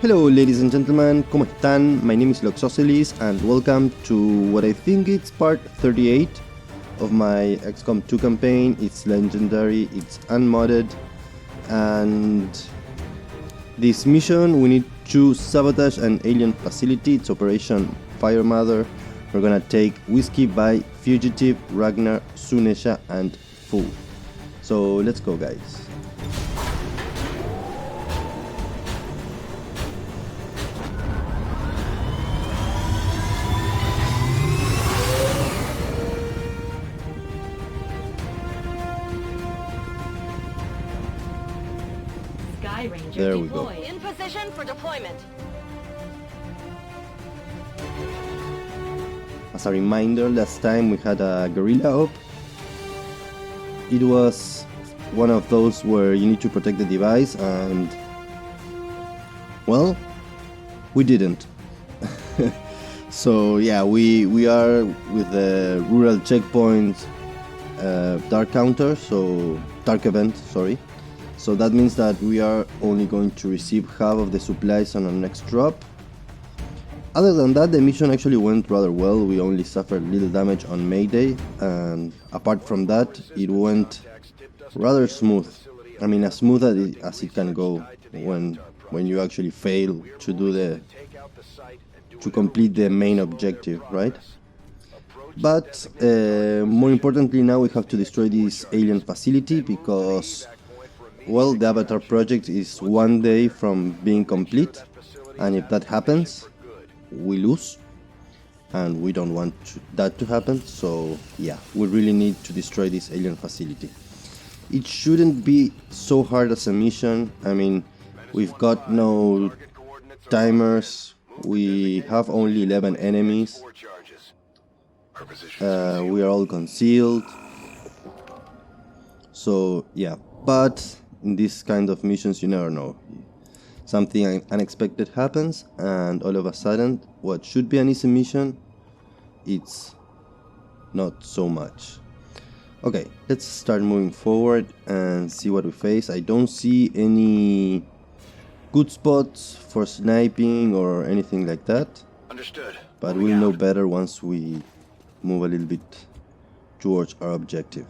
Hello ladies and gentlemen, ¿cómo están? My name is Loxosceles and welcome to what I think it's part 38 of my XCOM 2 campaign. It's legendary, it's unmodded, and this mission we need to sabotage an alien facility. It's Operation Fire Mother. We're gonna take Whiskey by Fugitive, Ragnar, Sunesha and Fool. So let's go guys. There we go. In position for deployment. As a reminder, last time we had a guerrilla op. It was one of those where you need to protect the device and, well, we didn't. So yeah, we are with the rural checkpoint dark counter, so dark event, sorry. So that means that we are only going to receive half of the supplies on our next drop. Other than that, the mission actually went rather well. We only suffered little damage on Mayday, and apart from that, it went rather smooth. I mean, as smooth as it can go when you actually fail to complete the main objective, right? But more importantly, now we have to destroy this alien facility because, well, the Avatar project is one day from being complete, and if that happens, we lose, and we don't want that to happen. So yeah, we really need to destroy this alien facility. It shouldn't be so hard as a mission. I mean, we've got no timers, we have only 11 enemies, we are all concealed, so yeah. But in this kind of missions, you never know. Something unexpected happens, and all of a sudden, what should be an easy mission, it's not so much. Okay, let's start moving forward and see what we face. I don't see any good spots for sniping or anything like that. Understood. But we'll know better once we move a little bit towards our objective.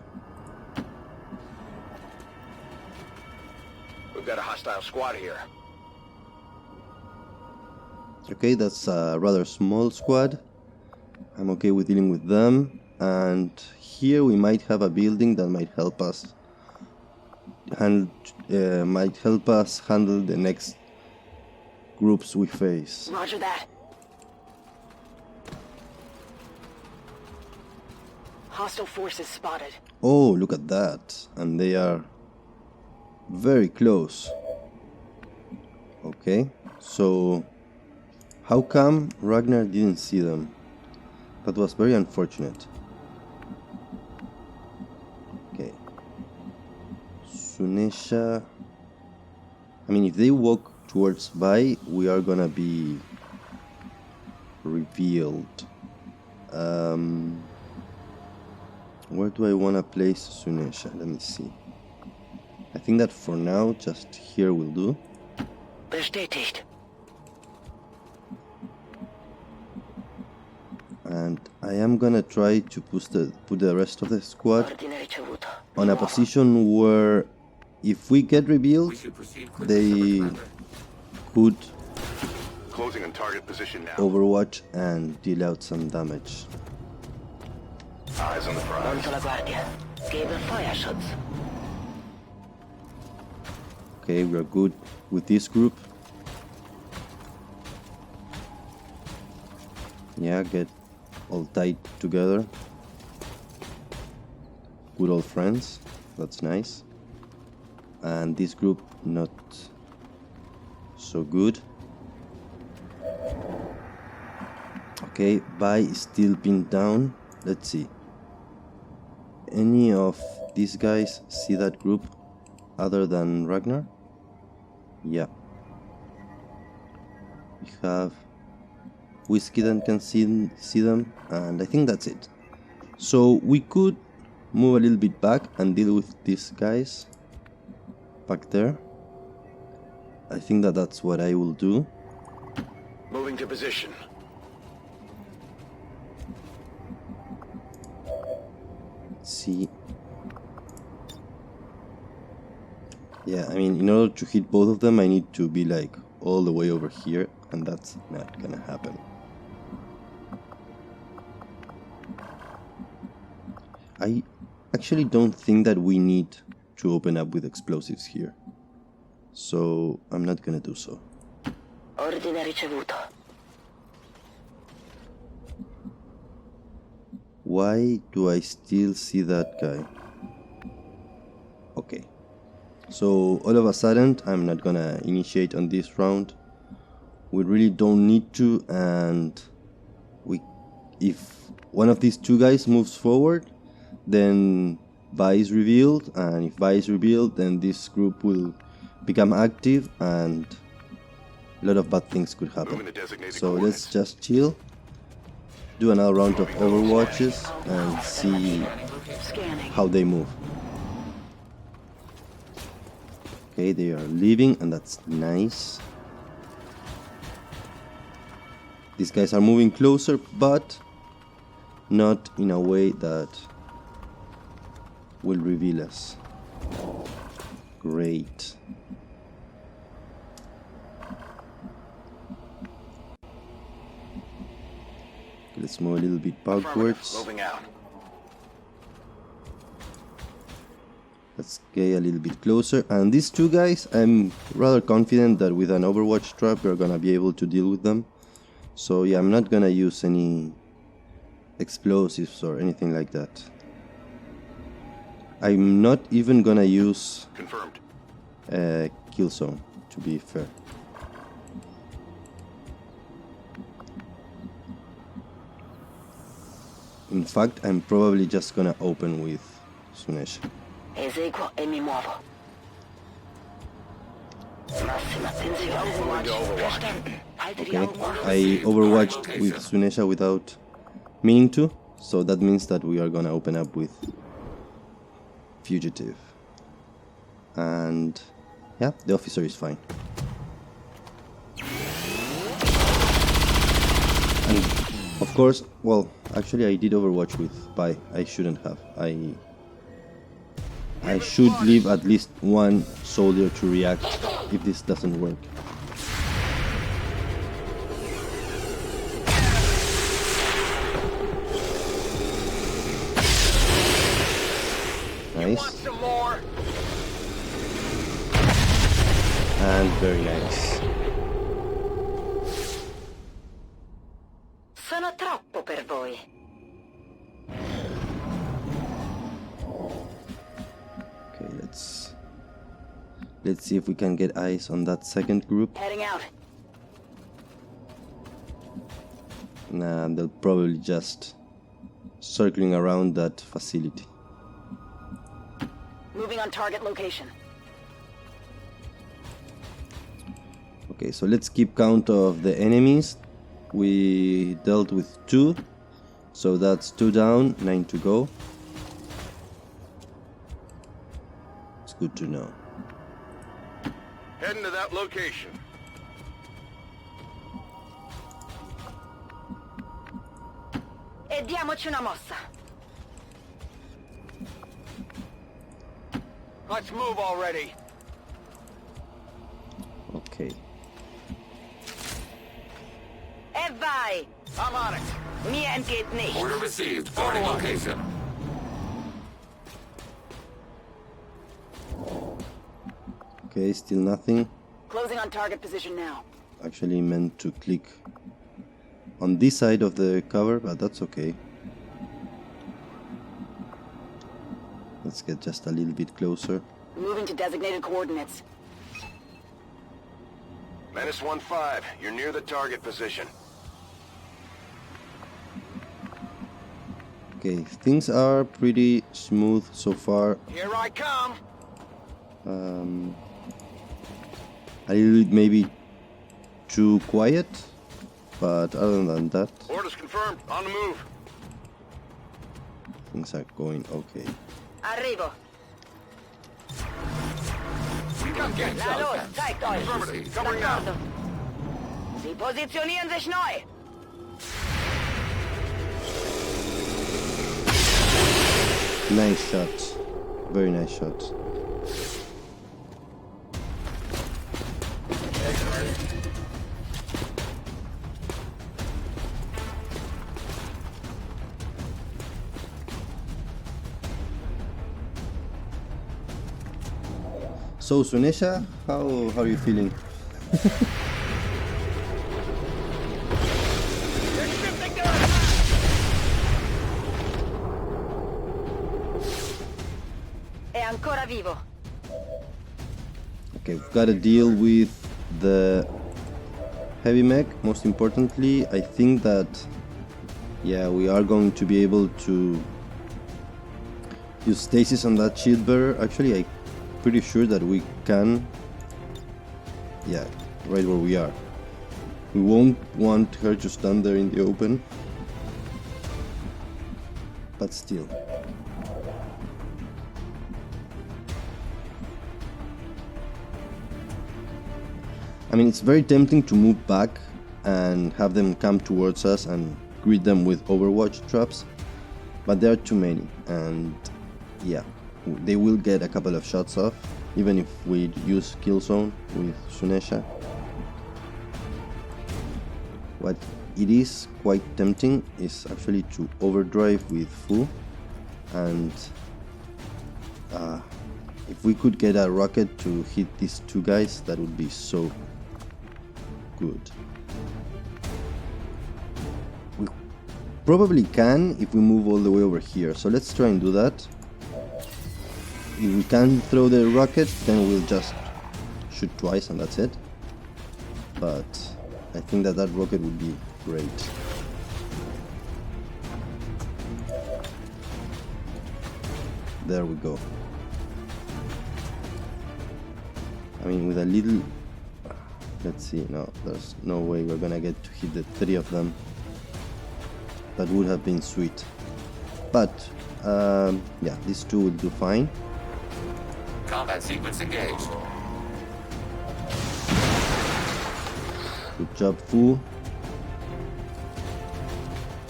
We've got a hostile squad here. Okay, that's a rather small squad. I'm okay with dealing with them. And here we might have a building that might help us handle the next groups we face. Roger that. Hostile forces spotted. Oh, look at that. And they are very close. Okay, so how come Ragnar didn't see them? That was very unfortunate. Okay, Sunesha. I mean, if they walk towards by, we are gonna be revealed. Where do I wanna place Sunesha? Let me see. I think that for now, just here will do. Bestätigt. And I am gonna try to put the rest of the squad on a position where, if we get revealed, they could Closing on target position now. overwatch and deal out some damage. Eyes on the prize. Pronto la guardia. Gebe Feuerschutz. Okay, we are good with this group. Yeah, get all tight together. Good old friends, that's nice. And this group, not so good. Okay, Bai is still pinned down. Let's see. Any of these guys see that group other than Ragnar? Yeah. We have Whiskey that can see them, and I think that's it. So we could move a little bit back and deal with these guys back there. I think that that's what I will do. Moving to position. Let's see. Yeah, I mean, in order to hit both of them, I need to be like all the way over here, and that's not gonna happen. I actually don't think that we need to open up with explosives here, so I'm not gonna do so. Ordine ricevuto. Why do I still see that guy? Okay. So all of a sudden, I'm not gonna initiate on this round. We really don't need to, and if one of these two guys moves forward, then Vi is revealed, and if Vi is revealed, then this group will become active, and a lot of bad things could happen. So let's just chill, do another round of overwatches, and see Scanning. how they move. Okay, they are leaving, and that's nice. These guys are moving closer, but not in a way that will reveal us. Great. Let's move a little bit backwards. Moving out. Let's get a little bit closer. And these two guys, I'm rather confident that with an Overwatch trap we're gonna be able to deal with them. So yeah, I'm not gonna use any explosives or anything like that. I'm not even gonna use Confirmed. kill zone, to be fair. In fact, I'm probably just gonna open with Sunesh. Eseguo e mi muovo. Massima attenzione. Verstanden. Halte die Okay, Augen offen. I overwatched with Sunesha without meaning to, so that means that we are gonna open up with Fugitive. And yeah, the officer is fine. And of course, well, actually I did overwatch with Vi. I shouldn't have. I should leave at least one soldier to react if this doesn't work. Nice. Some more. And very nice. Sono troppo per voi. Okay, let's see if we can get eyes on that second group. Heading out. Nah, they'll probably just circling around that facility. Moving on target location. Okay, so let's keep count of the enemies. We dealt with 2, so that's 2 down, 9 to go. It's good to know. Heading to that location. E diamoci una mossa. Let's move already. Okay. E vai. I'm on it. Mir entgeht nicht. Order received. Boarding location. Okay, still nothing. Closing on target position now. Actually meant to click on this side of the cover, but that's okay. Let's get just a little bit closer. Moving to designated coordinates. Menace 1-5. You're near the target position. Okay, things are pretty smooth so far. Here I come. A little bit maybe too quiet, but other than that, Orders confirmed. On the move. things are going okay. Arrivo. We can get La luz, zeigt euch. Affirmative. Covering now. D'accordo. Sie Sie positionieren sich neu. Nice shot. Very nice shot. So Sunesha, how are you feeling? È ancora vivo. Okay, we've got to deal with the heavy mech. Most importantly, I think that, yeah, we are going to be able to use stasis on that shield bearer. Actually, I'm pretty sure that we can. Yeah, right where we are. We won't want her to stand there in the open. But still. I mean, it's very tempting to move back and have them come towards us and greet them with Overwatch traps, but there are too many, and yeah, they will get a couple of shots off, even if we use Kill Zone with Sunesha. What it is quite tempting is actually to overdrive with Fu, and if we could get a rocket to hit these two guys, that would be so good. We probably can if we move all the way over here, so let's try and do that. If we can throw the rocket, then we'll just shoot twice and that's it. But I think that rocket would be great. There we go. I mean, with a little... Let's see, no, there's no way we're gonna get to hit the three of them. That would have been sweet. But, yeah, these two will do fine. Combat sequence engaged. Good job, Fu.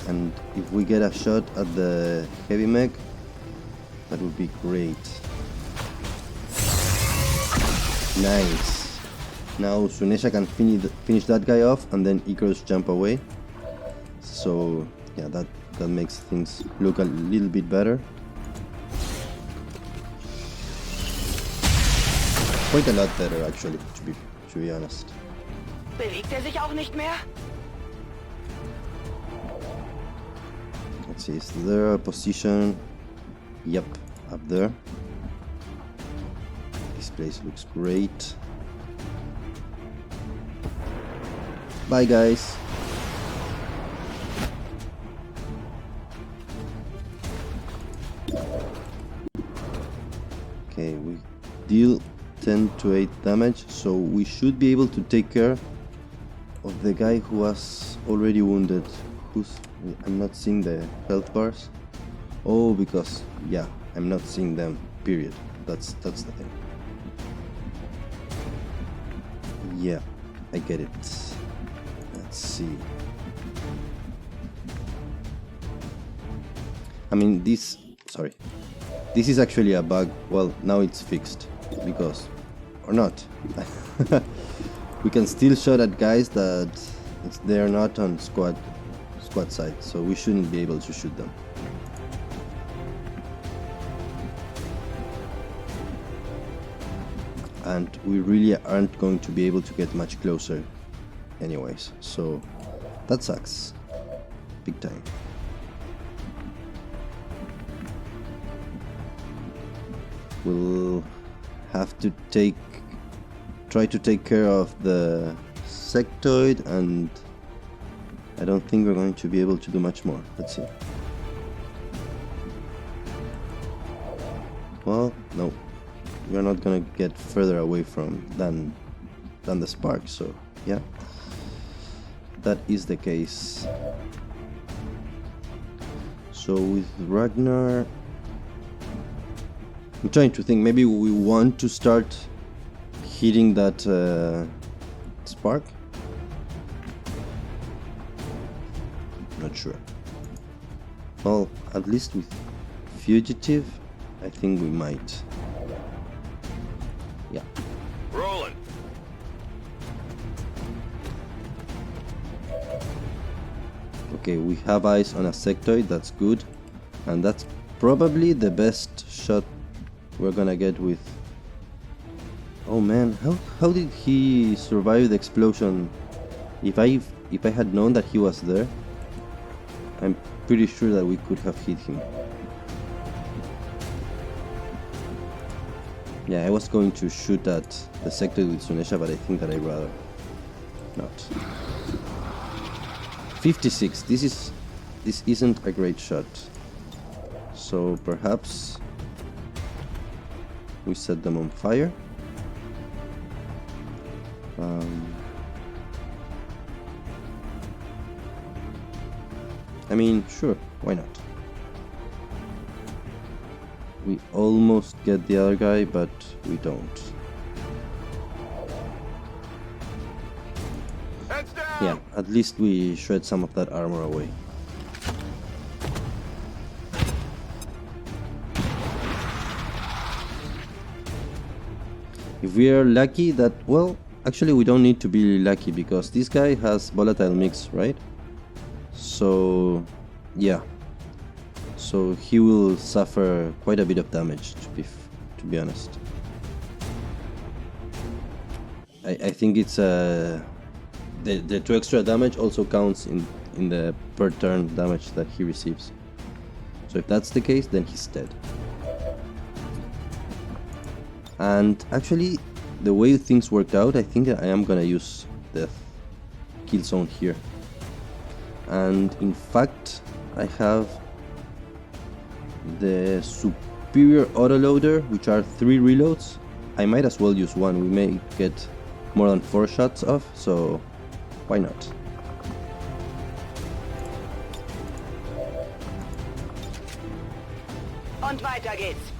And if we get a shot at the heavy mech, that would be great. Nice. Now Sunesha can finish that guy off, and then Icarus jump away. So yeah, that makes things look a little bit better. Quite a lot better, actually, to be honest. Bewegt sich auch nicht mehr? Let's see, is there a position? Yep, up there. This place looks great. Bye, guys. Okay, we deal 10 to 8 damage, so we should be able to take care of the guy who was already wounded. I'm not seeing the health bars. Oh, because yeah, I'm not seeing them. Period. That's the thing. Yeah, I get it. Let's see. I mean, this is actually a bug. Well, now it's fixed, because, or not. We can still shot at guys that they're not on squad side, so we shouldn't be able to shoot them. And we really aren't going to be able to get much closer anyways, so that sucks big time. We'll have to try to take care of the sectoid, and I don't think we're going to be able to do much more. Let's see. Well, no, we're not gonna get further away from than the spark, so yeah, that is the case. So with Ragnar, I'm trying to think, maybe we want to start hitting that spark. not sure. Well, at least with fugitive, I think we might. Yeah. Rolling. Okay, we have eyes on a sectoid, that's good. And that's probably the best shot we're gonna get with... Oh man, how did he survive the explosion? If I had known that he was there, I'm pretty sure that we could have hit him. Yeah, I was going to shoot at the sectoid with Sunesha, but I think that I'd rather not. 56. This isn't a great shot. So perhaps we set them on fire. I mean, sure, why not? We almost get the other guy, but we don't. Heads down. Yeah, at least we shred some of that armor away. If we are lucky that, well, actually we don't need to be lucky because this guy has volatile mix, right? So, yeah. So he will suffer quite a bit of damage, to be honest. I think it's the 2 extra damage also counts in the per turn damage that he receives. So if that's the case, then he's dead. And actually, the way things worked out, I think I am gonna use the kill zone here. And in fact, I have the superior autoloader, which are 3 reloads. I might as well use one. We may get more than 4 shots off, so why not? Und weiter geht's.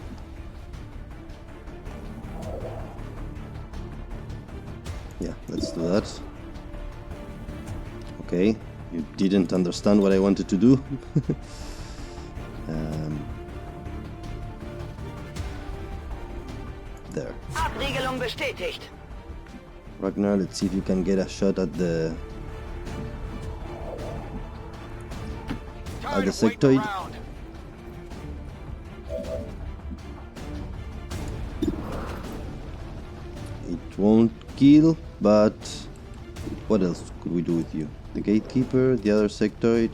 Yeah, let's do that. Okay, you didn't understand what I wanted to do. There. Abriegelung bestätigt. Ragnar, let's see if you can get a shot at the Tired of waiting sectoid. around. It won't kill, but what else could we do with you? The gatekeeper, the other sectoid,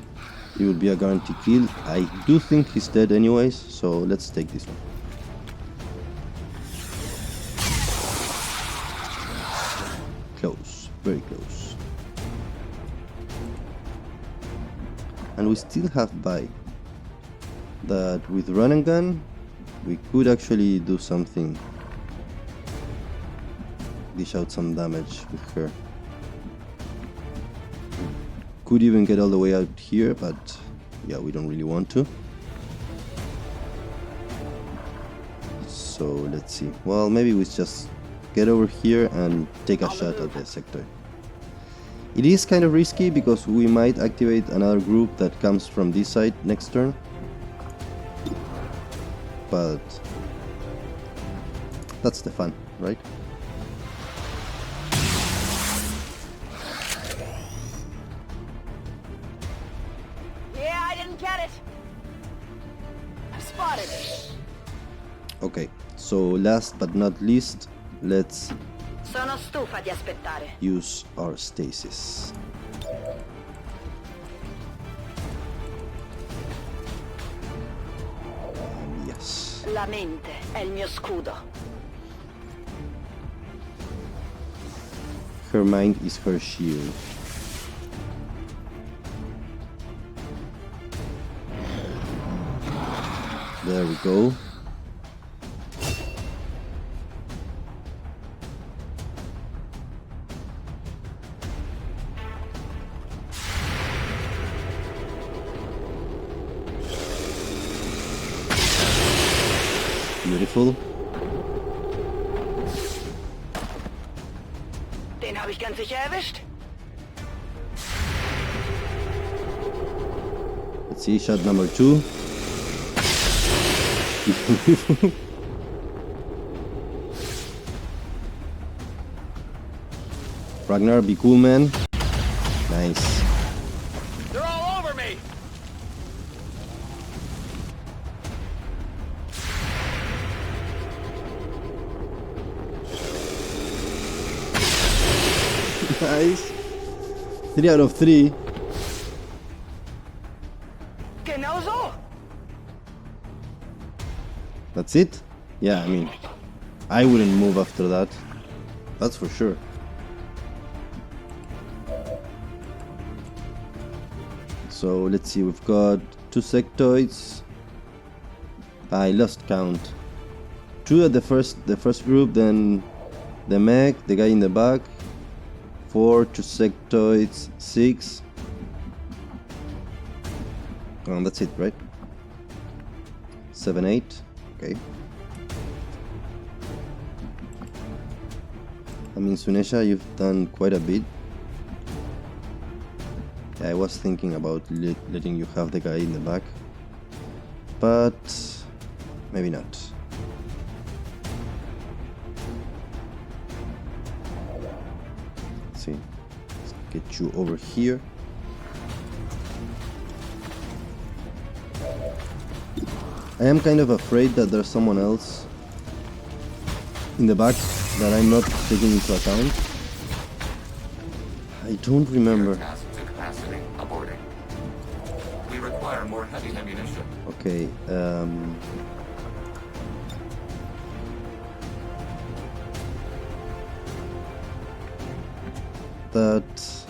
it will be a guaranteed kill. I do think he's dead anyways, so let's take this one. Close, very close. And we still have buy. That with run and gun, we could actually do something. Dish out some damage with her. Could even get all the way out here, but yeah, we don't really want to. So let's see. Well, maybe we just get over here and take a shot at the sector. It is kind of risky because we might activate another group that comes from this side next turn. But that's the fun, right? Yeah, I didn't get it. Spotted. Okay, so last but not least, let's Sono stufa di aspettare. use our stasis. Yes. La mente è il mio scudo. Her mind is her shield. There we go. Beautiful. Den habe ich ganz sicher erwischt. Let's see, shot number 2. Ragnar, be cool, man. Nice. They're all over me! Nice. 3 out of 3. Genau so. That's it? Yeah, I mean, I wouldn't move after that. That's for sure. So let's see, we've got 2 sectoids. I lost count. 2 at the first group, then the mech, the guy in the back. 4, 2 sectoids, 6. Oh, that's it, right? 7, 8. Okay. I mean, Sunesha, you've done quite a bit. Yeah, I was thinking about letting you have the guy in the back, but maybe not. Let's see. Let's get you over here. I am kind of afraid that there's someone else in the back that I'm not taking into account. I don't remember. Task to capacity. Aborting. We require more heavy ammunition. Okay, that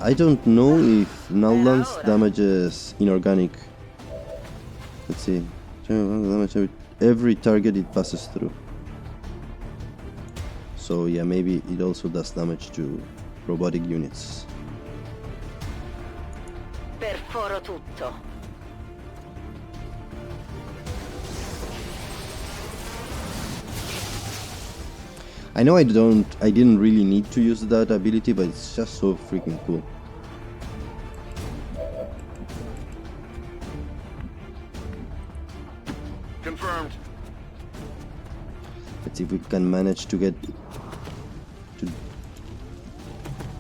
I don't know if null-lance damages inorganic. Let's see. Damage every target it passes through. So yeah, maybe it also does damage to robotic units. Perforo tutto. I know I didn't really need to use that ability, but it's just so freaking cool. Confirmed. Let's see if we can manage to get to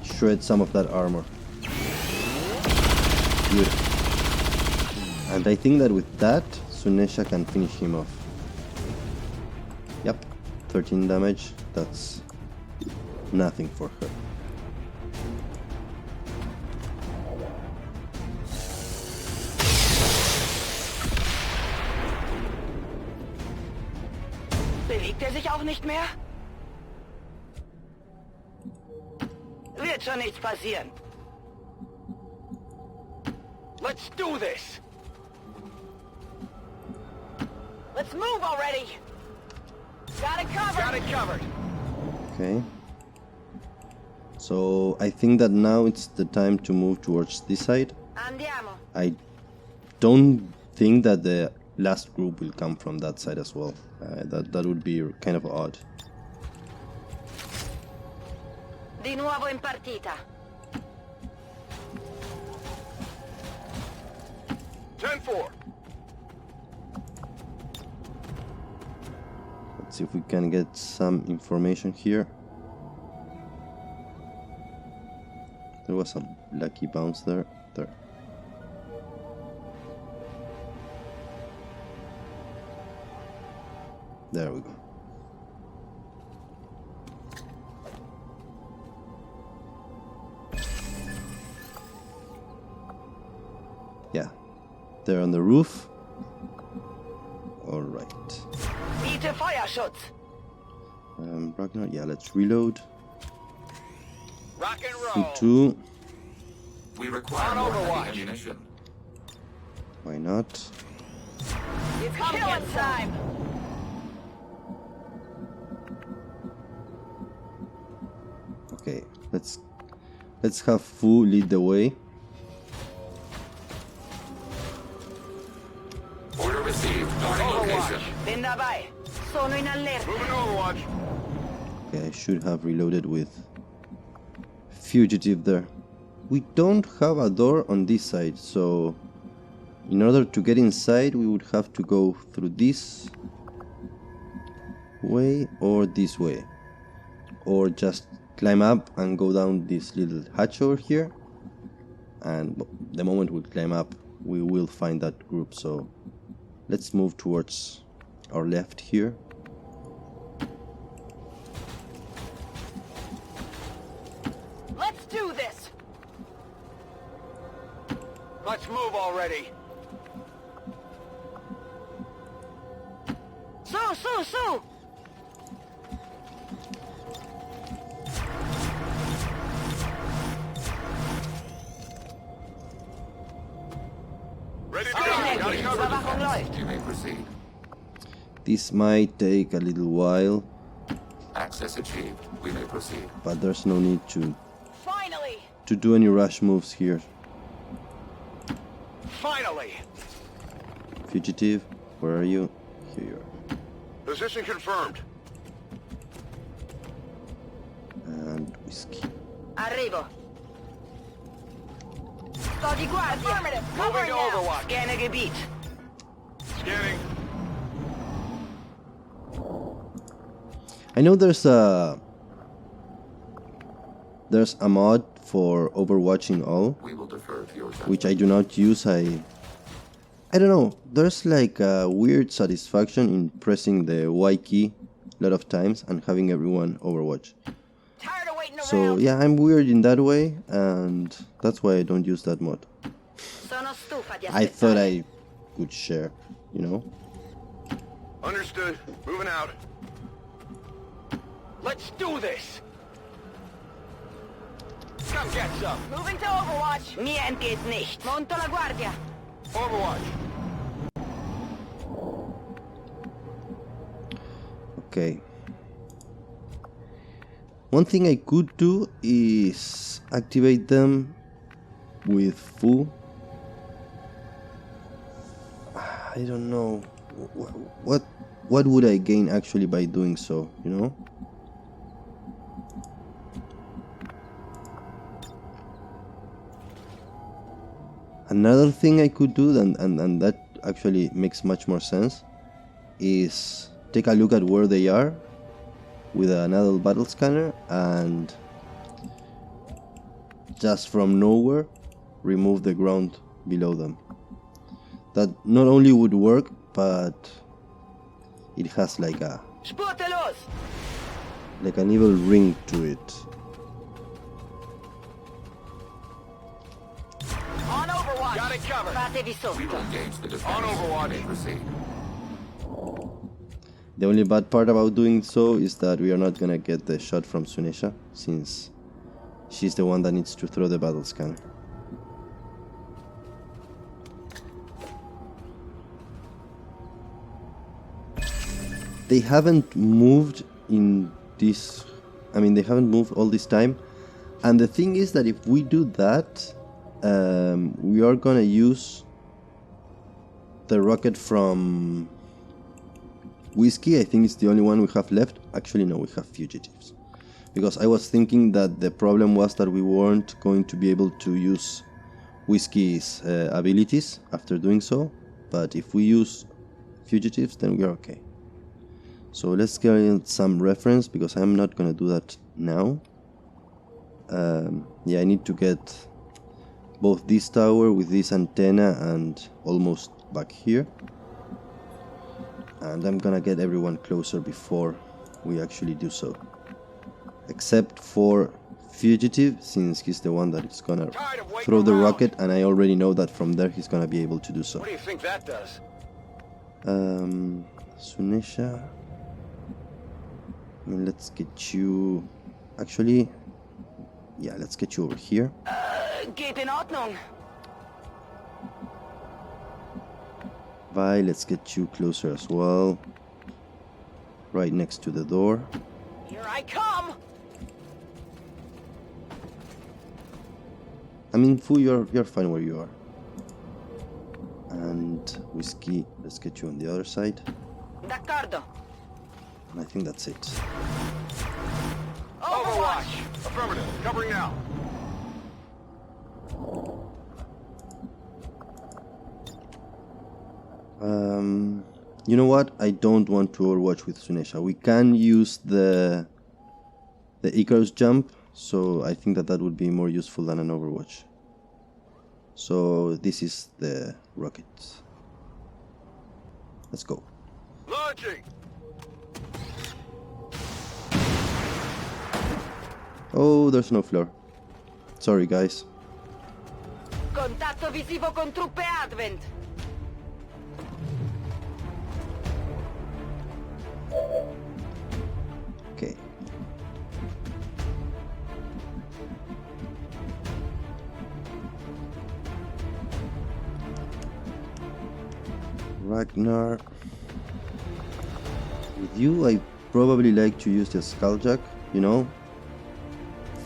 shred some of that armor. Good. And I think that with that, Sunesha can finish him off. Yep, 13 damage. That's nothing for her. Bewegt sich auch nicht mehr? Wird schon nichts passieren. Let's do this! Let's move already. Got it covered. Got it covered. Okay. So I think that now it's the time to move towards this side. Andiamo. I don't think that the last group will come from that side as well. That would be kind of odd. Di nuovo in partita. 10-4. Let's see if we can get some information here. There was some lucky bounce there. There we go. Yeah, they're on the roof. All right. Biete Feuerschutz. Ragnar, yeah, let's reload. Rock and roll. 2. We require more heavy ammunition. Why not? It's killing time. Okay, let's have Fu lead the way. Order received. Guarding location. Bin dabei. Sono in allerta. Moving to Overwatch. Okay, I should have reloaded with Fugitive there. We don't have a door on this side, so In order to get inside, we would have to go through this way or this way, or just climb up and go down this little hatch over here, and the moment we climb up we will find that group. So let's move towards our left here. Let's do this! Let's move already. Su! Ready to go. Got it covered. Überwachung läuft. You may proceed. This might take a little while, Access achieved. We may proceed. but there's no need Finally! to do any rush moves here. Finally. Fugitive, where are you? Here you are. Position confirmed. And whiskey. Arrivo. Sto di guardia. Affirmative. Moving Covering to now. Overwatch. Scanne Gebiet. Scanning. I know there's a mod for overwatching all, We will defer to your judgment. which I do not use. I don't know, there's like a weird satisfaction in pressing the Y key a lot of times and having everyone overwatch. Tired of waiting So around. yeah, I'm weird in that way, and that's why I don't use that mod. Sono stufa di I thought aspettare. I could share, you know? Understood. Moving out. Let's do this. Come get some. Moving to Overwatch. Mir entgeht nicht. Monto la guardia. Overwatch. Okay. One thing I could do is activate them with Fu. I don't know. What would I gain actually by doing so, you know? Another thing I could do, and that actually makes much more sense, is take a look at where they are with another battle scanner and just from nowhere remove the ground below them. That not only would work, but it has like Spurte los. an evil ring to it. On Overwatch. Got it covered. Fatevi We sotto. will engage the defense. On Overwatch. You may proceed. The only bad part about doing so is that we are not gonna get the shot from Sunesha, since she's the one that needs to throw the battle scanner. They haven't moved in this... I mean, they haven't moved all this time. And the thing is that if we do that, we are gonna use the rocket from Whiskey. I think it's the only one we have left. Actually, no, we have Fugitives. Because I was thinking that the problem was that we weren't going to be able to use Whiskey's abilities after doing so. But if we use Fugitives, then we are okay. So let's get some reference, because I'm not gonna do that now. Yeah, I need to get both this tower with this antenna and almost back here. And I'm gonna get everyone closer before we actually do so. Except for Fugitive, since he's the one that is gonna Tired of waiting throw the around. rocket, and I already know that from there he's gonna be able to do so. What do you think that does? Sunesha. I mean, let's get you... Actually, yeah, let's get you over here. Geht in Ordnung. Vi, let's get you closer as well. Right next to the door. Here I come. I mean, Fu, you're fine where you are. And Whiskey, let's get you on the other side. D'accordo. And I think that's it. Overwatch. Affirmative. Covering now. You know what? I don't want to overwatch with Sunesha. We can use the Icarus jump, so I think that would be more useful than an overwatch. So this is the rockets. Let's go. Launching! Oh, there's no floor. Sorry, guys. Contatto visivo con truppe Advent. Okay. Ragnar. With you, I probably like to use the Skulljack, you know?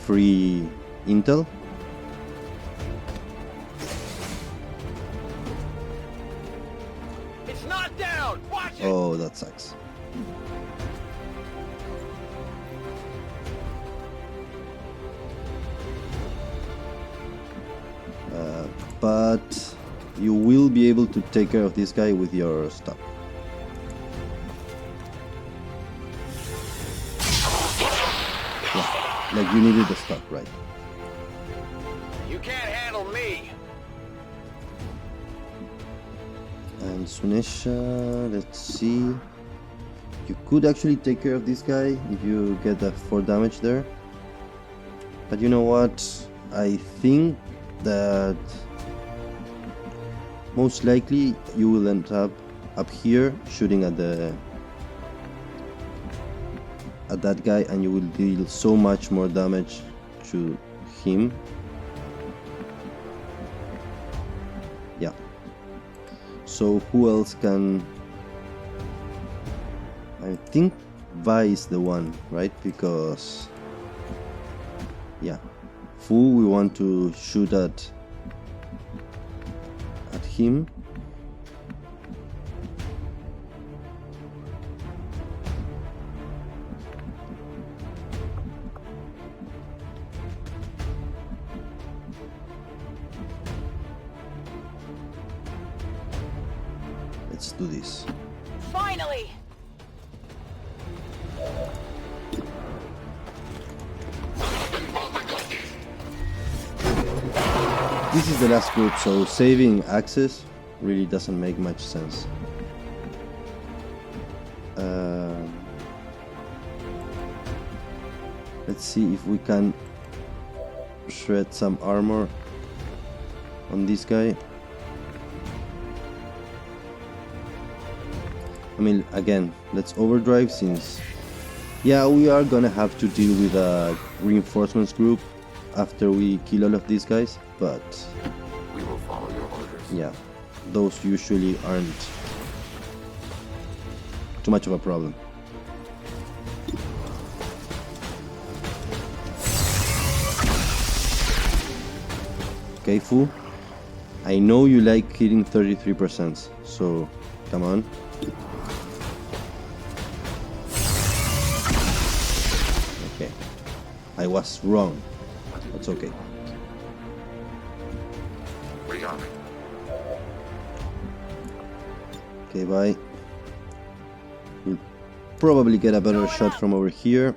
Free intel. It's not down! Watch it! Oh, that sucks. But you will be able to take care of this guy with your stuff. Yeah, like you needed the stuff, right? You can't handle me! And Sunesha, let's see. You could actually take care of this guy if you get that 4 damage there. But you know what? I think that most likely you will end up here shooting at that guy, and you will deal so much more damage to him. Yeah. So who else can? I think Vi is the one, right? Because yeah, Fu we want to shoot at him. Let's do this. Finally! This is the last group, so saving access really doesn't make much sense. Let's see if we can shred some armor on this guy. I mean, again, let's overdrive since, yeah, we are gonna have to deal with a reinforcements group after we kill all of these guys, but We will follow your orders. yeah, those usually aren't too much of a problem. Okay, Fu, I know you like hitting 33%, so come on. Okay, I was wrong. That's okay. Rearming. Okay, bye. You'll probably get a better shot from over here.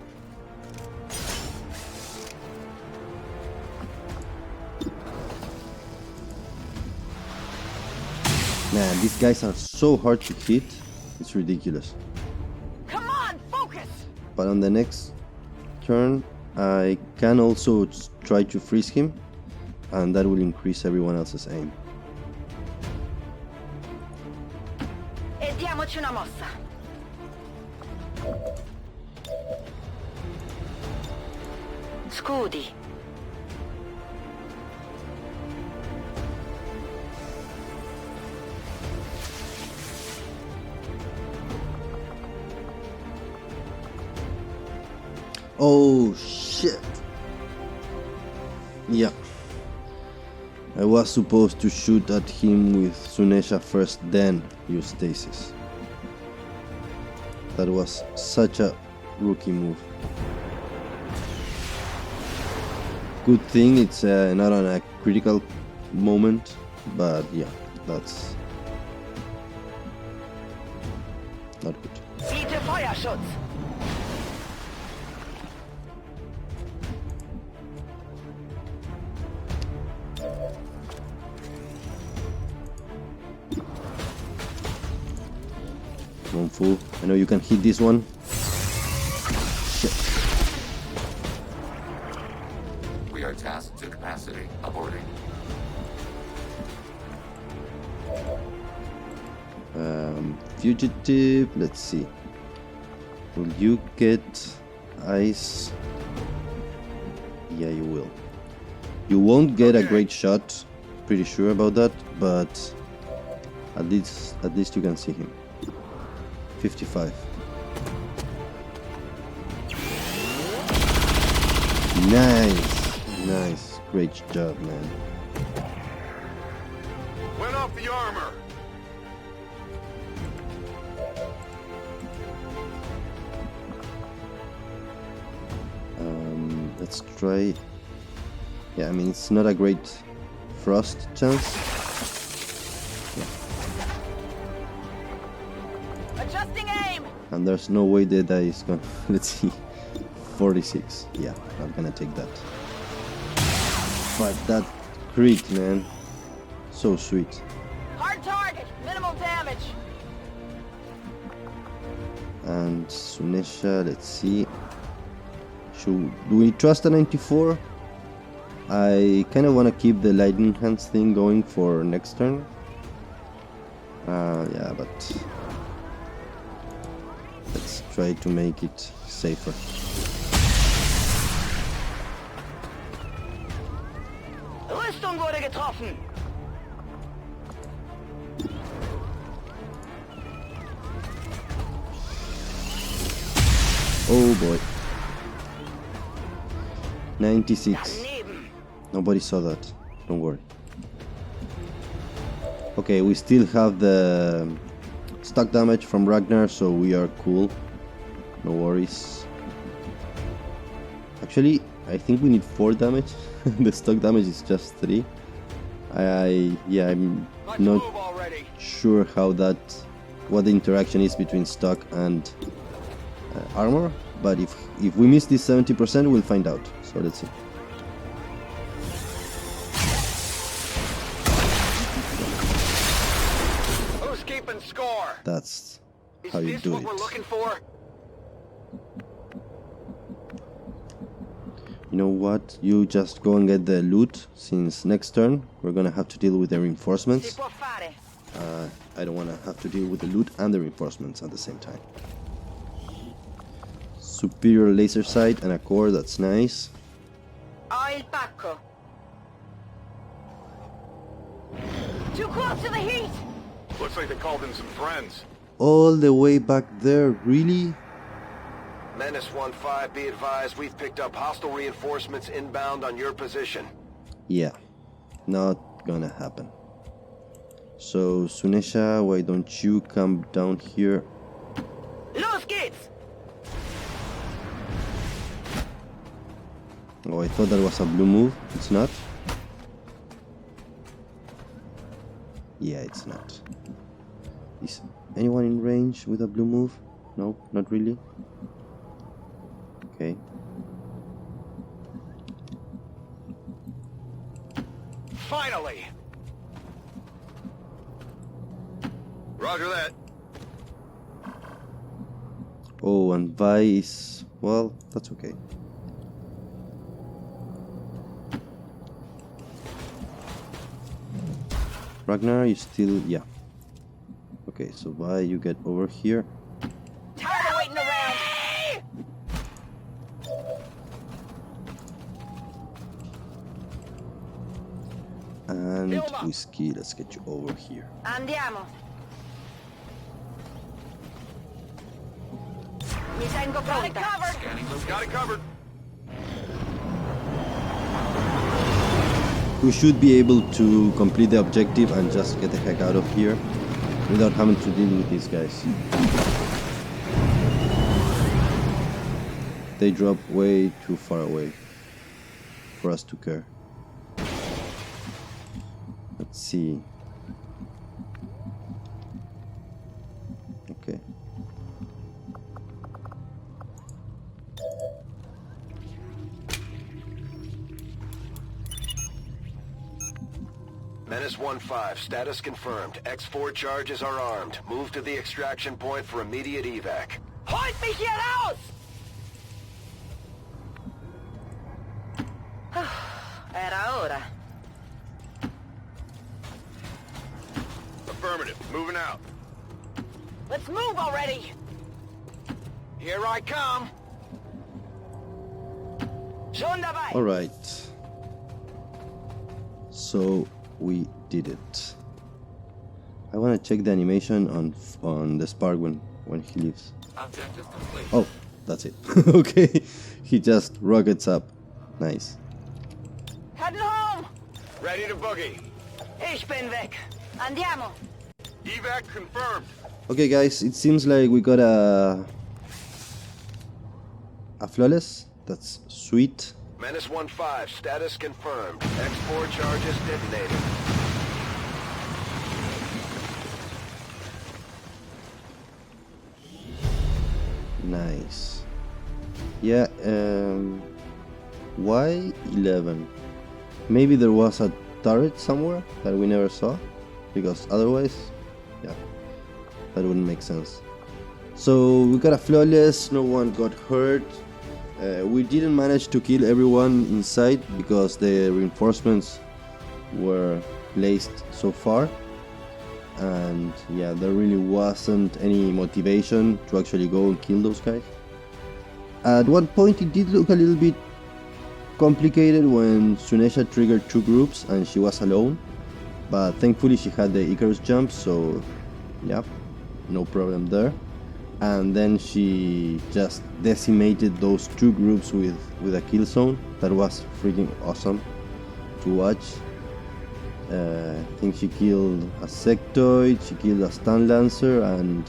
Man, these guys are so hard to hit. It's ridiculous. Come on, focus! But on the next turn, I can also try to freeze him, and that will increase everyone else's aim. E diamoci una mossa. Scudi. Oh shit! Yeah. I was supposed to shoot at him with Sunesha first, then use stasis. That was such a rookie move. Good thing it's not on a critical moment, but yeah, that's not good. Biete Feuerschutz. Come on, fool. I know you can hit this one. Shit. We are tasked to capacity. Aborting. Fugitive, let's see. Will you get ice? Yeah, you will. You won't get a great shot, pretty sure about that, but at least you can see him. 55. Nice, great job, man. Went off the armor. Let's try. Yeah, I mean, it's not a great frost chance. Adjusting aim. And there's no way that is gonna. Let's see. 46. Yeah, I'm gonna take that. But that crit, man. So sweet. Hard target. Minimal damage. And Sunesha, let's see. Do we trust a 94? I kind of want to keep the lightning hands thing going for next turn. Yeah, but let's try to make it safer. Rüstung wurde getroffen. Oh boy. 96. Daneben. Nobody saw that. Don't worry. Okay, we still have the stock damage from Ragnar, so we are cool. No worries. Actually, I think we need 4 damage. The stock damage is just 3. Yeah, I'm Let's not move already. sure what the interaction is between stock and armor, but if we miss this 70%, we'll find out. So let's see. Who's keeping score? That's Is how you this do what it. we're looking for? You know what? You just go and get the loot, since next turn we're gonna have to deal with the Si reinforcements. può fare. I don't wanna have to deal with the loot and the reinforcements at the same time. Superior laser sight and a core, that's nice. Ho il pacco. Too close to the heat. Looks like they called in some friends. All the way back there, really? Menace 1-5, be advised, we've picked up hostile reinforcements inbound on your position. Yeah, not gonna happen. So, Sunesha, why don't you come down here? Los geht's. Oh, I thought that was a blue move. It's not? Yeah, it's not. Is anyone in range with a blue move? No, not really. Okay. Finally! Roger that. Oh, and Vi is... well, that's okay. Ragnar, you still... yeah. Okay, so Vi, you get over here. Tired of waiting around. And Whiskey, let's get you over here. Andiamo. Mi tengo pronta. Scanning location. Got it covered. We should be able to complete the objective and just get the heck out of here without having to deal with these guys. They drop way too far away for us to care. Let's see. Okay. Menace 1-5, status confirmed. X4 charges are armed. Move to the extraction point for immediate evac. Holt mich hier raus! Era hora. Affirmative. Moving out. Let's move already! Here I come. Schon dabei! Alright. So we did it. I want to check the animation on the spark when he leaves. Objective complete. Oh, that's it. Okay. He just rockets up. Nice. Heading home! Ready to boogie. Ich bin weg. Andiamo! Evac confirmed. Okay guys, it seems like we got a flawless. That's sweet. Menace 1-5, status confirmed. X4 charges detonated. Nice. Yeah, why 11? Maybe there was a turret somewhere that we never saw, because otherwise, yeah, that wouldn't make sense. So we got a flawless, no one got hurt. We didn't manage to kill everyone inside because the reinforcements were placed so far, and yeah, there really wasn't any motivation to actually go and kill those guys. At one point it did look a little bit complicated when Sunesha triggered two groups and she was alone, but thankfully she had the Icarus jump, so yeah, no problem there. And then she just decimated those two groups with a kill zone. That was freaking awesome to watch. I think she killed a sectoid, she killed a stun lancer, and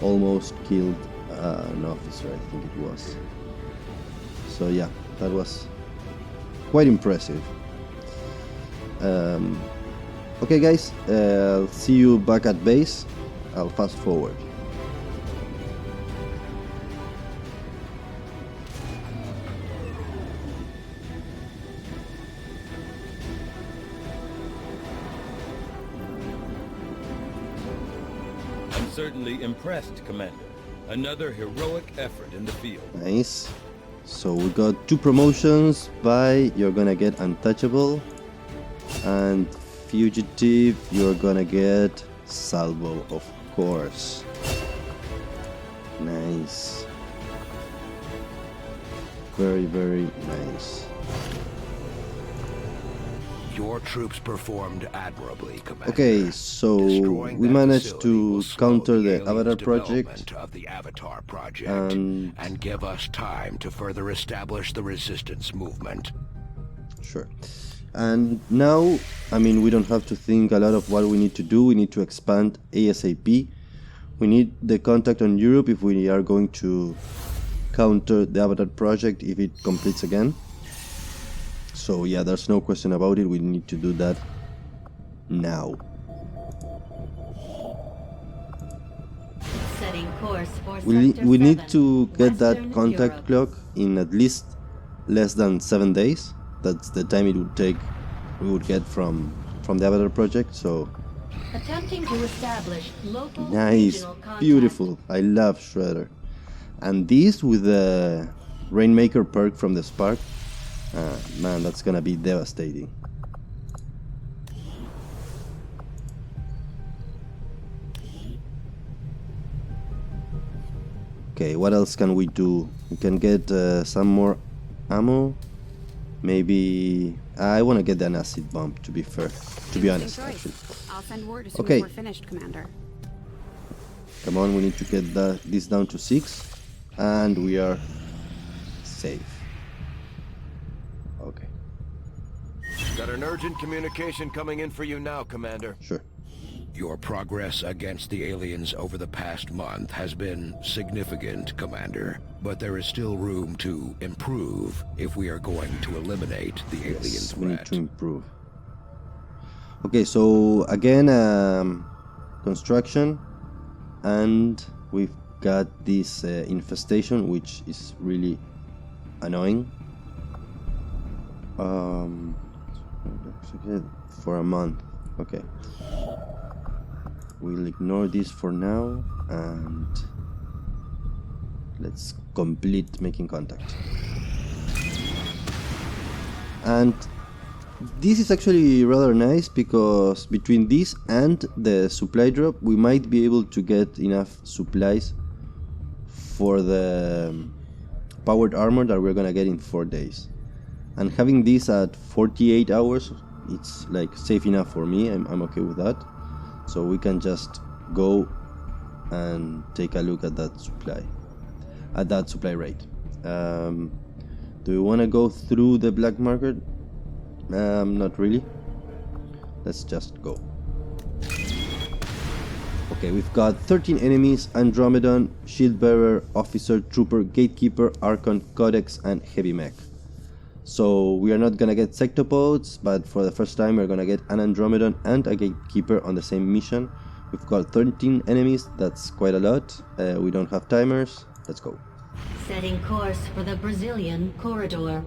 almost killed an officer, I think it was. So yeah, that was quite impressive. Okay guys, I'll see you back at base. I'll fast forward. I'm certainly impressed, Commander. Another heroic effort in the field. Nice. So we got two promotions. By you're gonna get untouchable, and fugitive you're gonna get salvo, of course. Nice. Very, very nice. Your troops performed admirably, Commander. Okay, so Destroying we that managed facility will to slow counter the the aliens' Avatar development project, of the Avatar project and give us time to further establish the resistance movement. sure. And now, I mean, we don't have to think a lot of what we need to do. We need to expand ASAP. We need the contact on Europe if we are going to counter the Avatar project if it completes again. So yeah, there's no question about it. We need to do that now. Setting course for We need Sector to 7, get that Western contact Europe. clock in at least less than 7 days. That's the time it would take. We would get from the Avatar project. So Attempting to establish local nice, regional contact. beautiful. I love Shredder. And this with the Rainmaker perk from the Spark. Man, that's gonna be devastating. Okay, what else can we do? We can get some more ammo. Maybe I want to get an acid bomb. To be fair, to be honest, actually. I'll send word as soon Okay. as we're finished, Commander. Come on, we need to get this down to 6, and we are safe. Okay, Got an urgent communication coming in for you now, Commander. sure. Your progress against the aliens over the past month has been significant, Commander. But there is still room to improve if we are going to eliminate the alien Yes, we need threat. to improve. Okay, so again, construction, and we've got this infestation, which is really annoying. For a month. Okay. We'll ignore this for now and let's complete making contact. And this is actually rather nice because between this and the supply drop we might be able to get enough supplies for the powered armor that we're gonna get in 4 days. And having this at 48 hours, it's like safe enough for me. I'm okay with that. So we can just go and take a look at that supply rate. Do we want to go through the black market? Not really. Let's just go. Okay, we've got 13 enemies: Andromedon, Shield Bearer, Officer, Trooper, Gatekeeper, Archon, Codex, and Heavy Mech. So we are not gonna get Sectopods, but for the first time we're gonna get an Andromedon and a Gatekeeper on the same mission. We've got 13 enemies, that's quite a lot. We don't have timers, let's go. Setting course for the Brazilian corridor.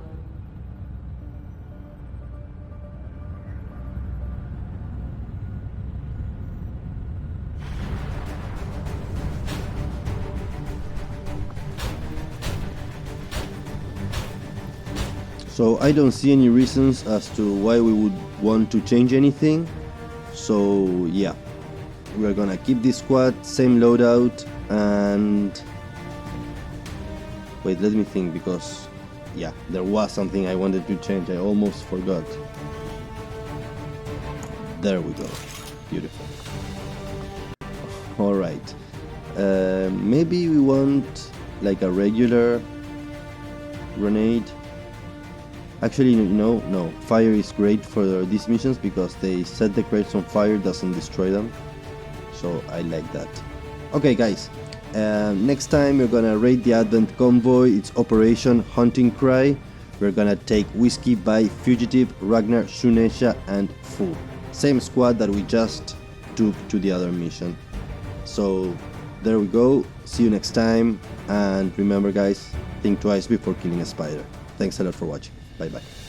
So I don't see any reasons as to why we would want to change anything. So yeah, we're gonna keep this squad, same loadout, and wait, let me think, because yeah, there was something I wanted to change. I almost forgot. There we go. Beautiful. Alright. Maybe we want like a regular grenade. Actually, no. Fire is great for these missions because they set the crates on fire, doesn't destroy them. So I like that. Okay, guys. Next time we're gonna raid the Advent Convoy. It's Operation Hunting Cry. We're gonna take Whiskey by Fugitive, Ragnar, Shunesha, and Fu. Same squad that we just took to the other mission. So there we go. See you next time. And remember, guys, think twice before killing a spider. Thanks a lot for watching. Bye bye.